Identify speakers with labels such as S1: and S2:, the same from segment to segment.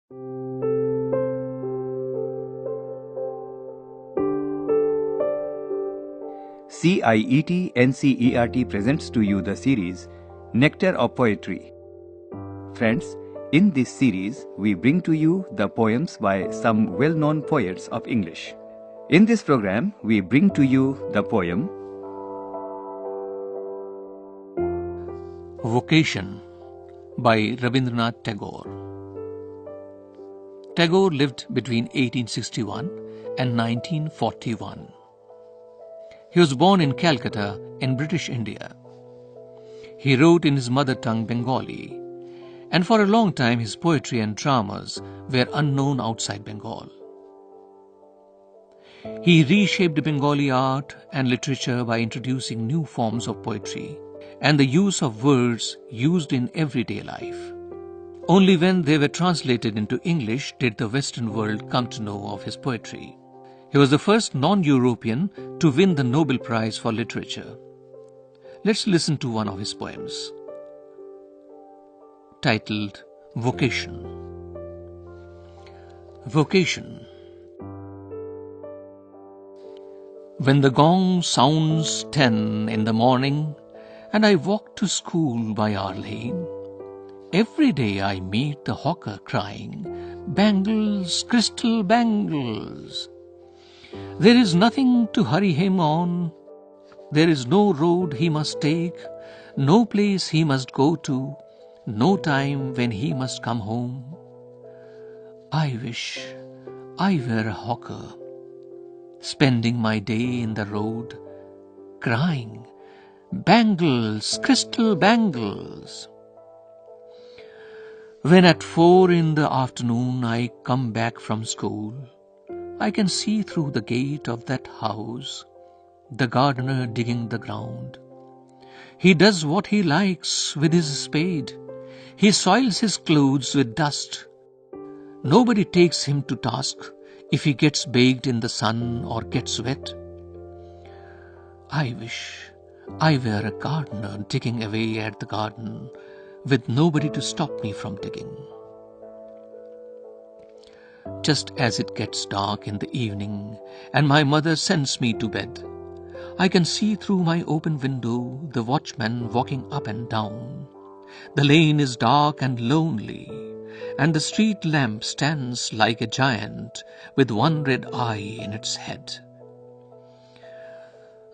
S1: CIET NCERT presents to you the series Nectar of Poetry. Friends, in this series we bring to you the poems by some well-known poets of English. In this program we bring to you the poem
S2: Vocation by Rabindranath Tagore. Tagore lived between 1861 and 1941. He was born in Calcutta in British India. He wrote in his mother tongue Bengali, and for a long time his poetry and dramas were unknown outside Bengal. He reshaped Bengali art and literature by introducing new forms of poetry and the use of words used in everyday life. Only when they were translated into English did the Western world come to know of his poetry. He was the first non-European to win the Nobel Prize for Literature. Let's listen to one of his poems, titled Vocation. Vocation. When the gong sounds 10 in the morning, and I walk to school by our lane, every day I meet the hawker crying, "Bangles, crystal bangles." There is nothing to hurry him on. There is no road he must take, no place he must go to, no time when he must come home. I wish I were a hawker, spending my day in the road, crying, "Bangles, crystal bangles." When at 4 in the afternoon I come back from school, I can see through the gate of that house the gardener digging the ground. He does what he likes with his spade. He soils his clothes with dust. Nobody takes him to task if he gets baked in the sun or gets wet. I wish I were a gardener digging away at the garden with nobody to stop me from digging. Just as it gets dark in the evening and my mother sends me to bed, I can see through my open window the watchman walking up and down. The lane is dark and lonely, and the street lamp stands like a giant with one red eye in its head.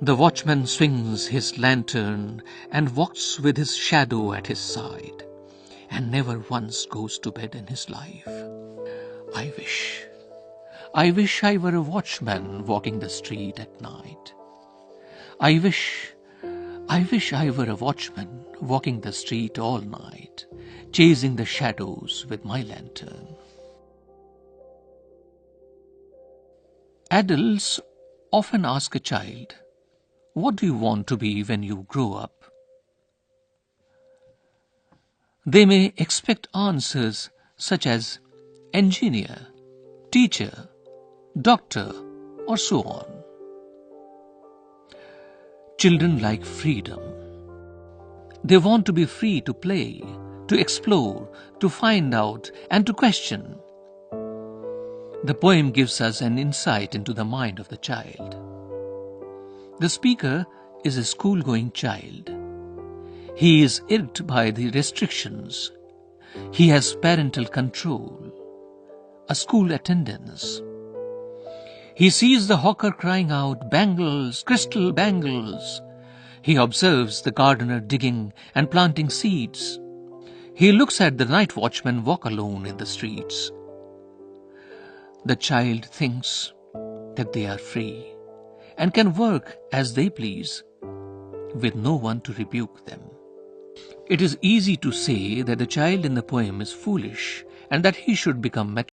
S2: The watchman swings his lantern and walks with his shadow at his side, and never once goes to bed in his life. I wish I were a watchman walking the street at night. I wish I were a watchman walking the street all night, chasing the shadows with my lantern. Adults often ask a child, "What do you want to be when you grow up?" They may expect answers such as engineer, teacher, doctor, or so on. Children like freedom. They want to be free to play, to explore, to find out, and to question. The poem gives us an insight into the mind of the child. The speaker is a school-going child. He is irked by the restrictions. He has parental control, a school attendance. He sees the hawker crying out, "Bangles, crystal bangles." He observes the gardener digging and planting seeds. He looks at the night watchman walk alone in the streets. The child thinks that they are free and can work as they please, with no one to rebuke them. It is easy to say that the child in the poem is foolish and that he should become mature.